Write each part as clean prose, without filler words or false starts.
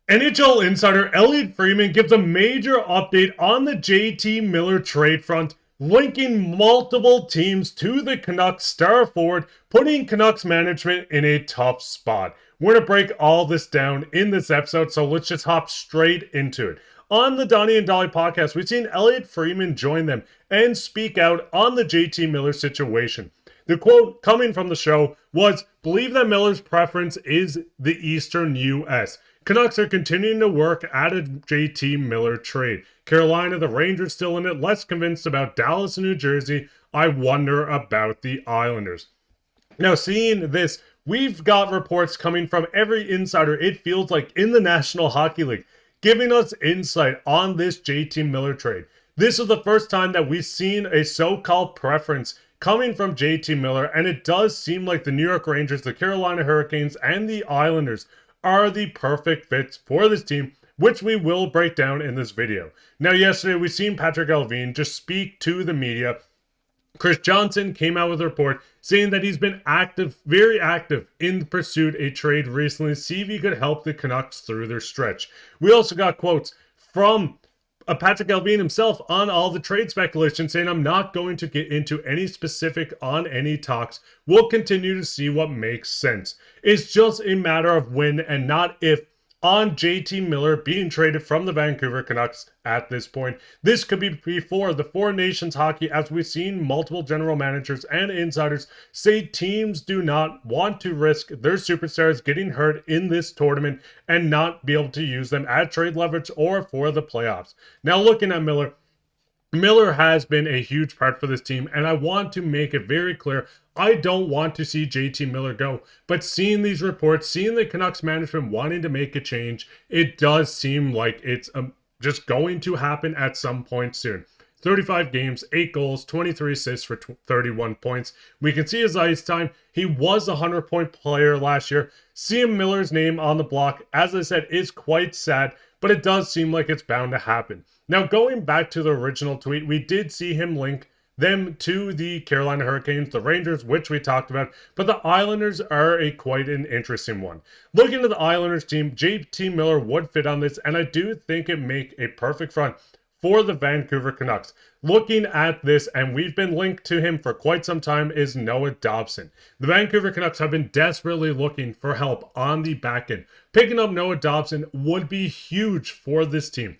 NHL insider Elliotte Friedman gives a major update on the J.T. Miller trade front, linking multiple teams to the Canucks star forward, putting Canucks management in a tough spot. We're going to break all this down in this episode, so let's just hop straight into it. On the Donnie and Dolly podcast, we've seen Elliotte Friedman join them and speak out on the J.T. Miller situation. The quote coming from the show was, "Believe that Miller's preference is the Eastern U.S. Canucks are continuing to work at a J.T. Miller trade. Carolina, the Rangers still in it, less convinced about Dallas and New Jersey. I wonder about the Islanders." Now, seeing this, we've got reports coming from every insider, it feels like, in the National Hockey League, giving us insight on this J.T. Miller trade. This is the first time that we've seen a so-called preference coming from J.T. Miller, and it does seem like the New York Rangers, the Carolina Hurricanes, and the Islanders are the perfect fits for this team, which we will break down in this video. Now, yesterday we seen Patrik Allvin just speak to the media. Chris Johnson came out with a report saying that he's been active, very active in pursuit a trade recently, see if he could help the Canucks through their stretch. We also got quotes from Patrik Allvin himself on all the trade speculation, saying, "I'm not going to get into any specific on any talks. We'll continue to see what makes sense. It's just a matter of when and not if on J.T. Miller being traded from the Vancouver Canucks at this point. This could be before the Four Nations hockey, as we've seen multiple general managers and insiders say teams do not want to risk their superstars getting hurt in this tournament and not be able to use them as trade leverage or for the playoffs." Now, looking at Miller has been a huge part for this team, and I want to make it very clear, I don't want to see J.T. Miller go. But seeing these reports, seeing the Canucks management wanting to make a change, it does seem like it's just going to happen at some point soon. 35 games, 8 goals, 23 assists for 31 points. We can see his ice time. He was a 100-point player last year. Seeing Miller's name on the block, as I said, is quite sad, but it does seem like it's bound to happen. Now, going back to the original tweet, we did see him link them to the Carolina Hurricanes, the Rangers, which we talked about, but the Islanders are quite an interesting one. Looking at the Islanders team, J.T. Miller would fit on this, and I do think it make a perfect front for the Vancouver Canucks. Looking at this, and we've been linked to him for quite some time, is Noah Dobson. The Vancouver Canucks have been desperately looking for help on the back end. Picking up Noah Dobson would be huge for this team.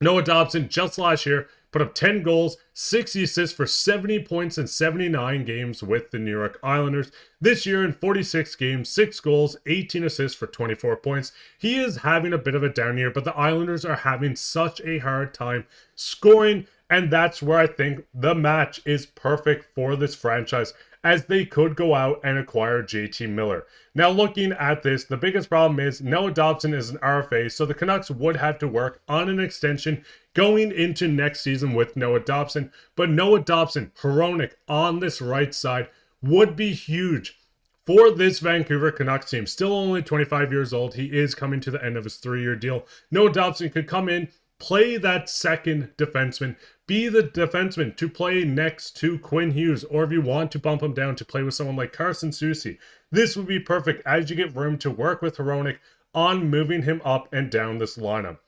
Noah Dobson, just last year, put up 10 goals, 60 assists for 70 points in 79 games with the New York Islanders. This year in 46 games, 6 goals, 18 assists for 24 points. He is having a bit of a down year, but the Islanders are having such a hard time scoring, and that's where I think the match is perfect for this franchise, as they could go out and acquire J.T. Miller. Now, looking at this, the biggest problem is Noah Dobson is an RFA, so the Canucks would have to work on an extension going into next season with Noah Dobson. But Noah Dobson, Hronek on this right side would be huge for this Vancouver Canucks team. Still only 25 years old. He is coming to the end of his 3-year deal. Noah Dobson could come in, play that second defenseman, be the defenseman to play next to Quinn Hughes, or if you want to bump him down to play with someone like Carson Soucy. This would be perfect as you get room to work with Hronek on moving him up and down this lineup.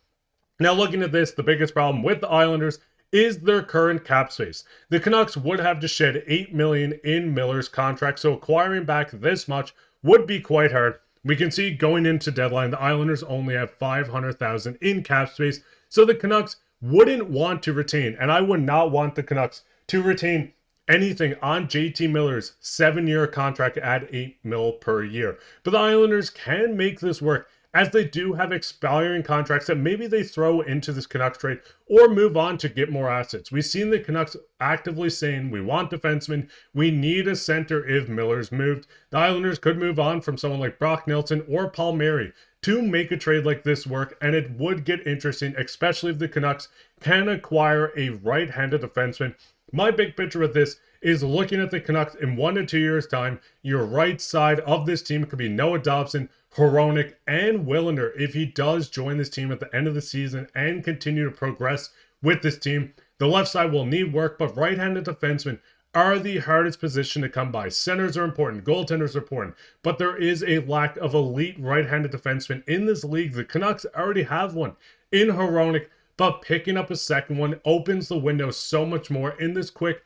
Now, looking at this, the biggest problem with the Islanders is their current cap space. The Canucks would have to shed $8 million in Miller's contract, so acquiring back this much would be quite hard. We can see going into deadline, the Islanders only have $500,000 in cap space, so the Canucks wouldn't want to retain, and I would not want the Canucks to retain anything on J.T. Miller's 7-year contract at $8 million per year. But the Islanders can make this work, as they do have expiring contracts that maybe they throw into this Canucks trade or move on to get more assets. We've seen the Canucks actively saying, we want defensemen, we need a center if Miller's moved. The Islanders could move on from someone like Brock Nelson or Palmieri to make a trade like this work, and it would get interesting, especially if the Canucks can acquire a right-handed defenseman. My big picture with this is looking at the Canucks in 1 to 2 years' time. Your right side of this team could be Noah Dobson, Hronek, and Willander if he does join this team at the end of the season and continue to progress with this team. The left side will need work, but right-handed defensemen are the hardest position to come by. Centers are important, goaltenders are important, but there is a lack of elite right-handed defensemen in this league. The Canucks already have one in Hronek, but picking up a second one opens the window so much more in this quick,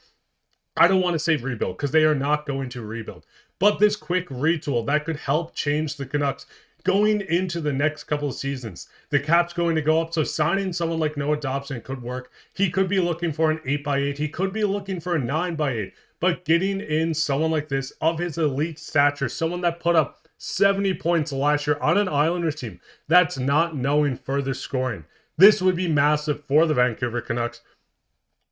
I don't want to say rebuild because they are not going to rebuild, but this quick retool that could help change the Canucks going into the next couple of seasons. The cap's going to go up, so signing someone like Noah Dobson could work. He could be looking for an 8x8. He could be looking for a 9x8. But getting in someone like this of his elite stature, someone that put up 70 points last year on an Islanders team, that's not knowing further scoring. This would be massive for the Vancouver Canucks.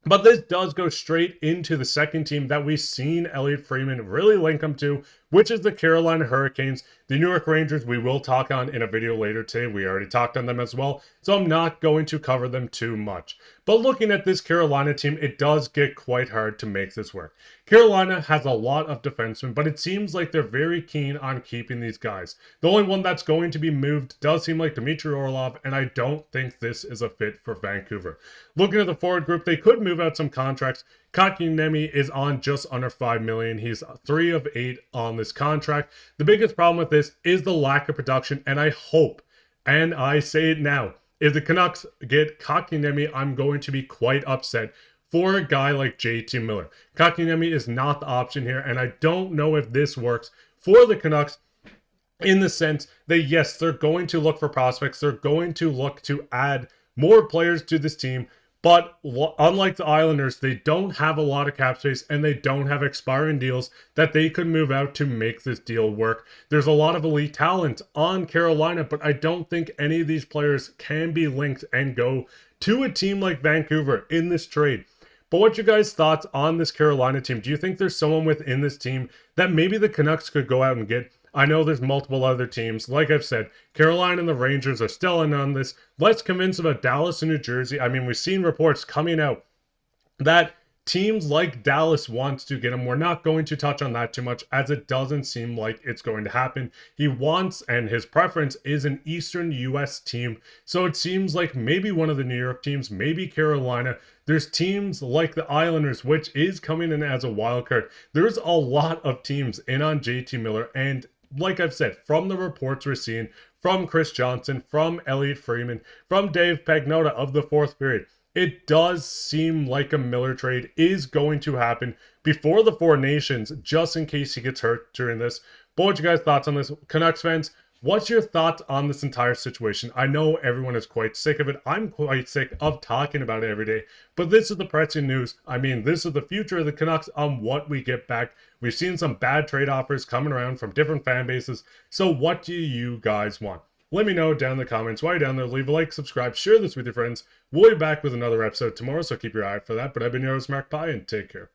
But this does go straight into the second team that we've seen Elliotte Friedman really link him to, which is the Carolina Hurricanes. The New York Rangers we will talk on in a video later today. We already talked on them as well, so I'm not going to cover them too much. But looking at this Carolina team, it does get quite hard to make this work. Carolina has a lot of defensemen, but it seems like they're very keen on keeping these guys. The only one that's going to be moved does seem like Dmitry Orlov, and I don't think this is a fit for Vancouver. Looking at the forward group, they could move out some contracts. Kotkaniemi is on just under $5 million. He's 3 of 8 on this contract. The biggest problem with this is the lack of production, and I hope, and I say it now, if the Canucks get Kotkaniemi, I'm going to be quite upset for a guy like J.T Miller. Kotkaniemi is not the option here, and I don't know if this works for the Canucks in the sense that, yes, they're going to look for prospects. They're going to look to add more players to this team. But unlike the Islanders, they don't have a lot of cap space and they don't have expiring deals that they could move out to make this deal work. There's a lot of elite talent on Carolina, but I don't think any of these players can be linked and go to a team like Vancouver in this trade. But what's your guys' thoughts on this Carolina team? Do you think there's someone within this team that maybe the Canucks could go out and get? I know there's multiple other teams. Like I've said, Carolina and the Rangers are still in on this. Let's convince about Dallas and New Jersey. I mean, we've seen reports coming out that teams like Dallas wants to get him. We're not going to touch on that too much as it doesn't seem like it's going to happen. He wants, and his preference is an Eastern U.S. team. So it seems like maybe one of the New York teams, maybe Carolina. There's teams like the Islanders, which is coming in as a wild card. There's a lot of teams in on J.T Miller, and like I've said, from the reports we're seeing, from Chris Johnson, from Elliotte Friedman, from Dave Pagnotta of the fourth period, it does seem like a Miller trade is going to happen before the Four Nations, just in case he gets hurt during this. But what's your guys' thoughts on this? Canucks fans, what's your thoughts on this entire situation? I know everyone is quite sick of it. I'm quite sick of talking about it every day. But this is the pressing news. I mean, this is the future of the Canucks on what we get back. We've seen some bad trade offers coming around from different fan bases. So what do you guys want? Let me know down in the comments. While you're down there, leave a like, subscribe, share this with your friends. We'll be back with another episode tomorrow, so keep your eye out for that. But I've been your host, Mark Pye, and take care.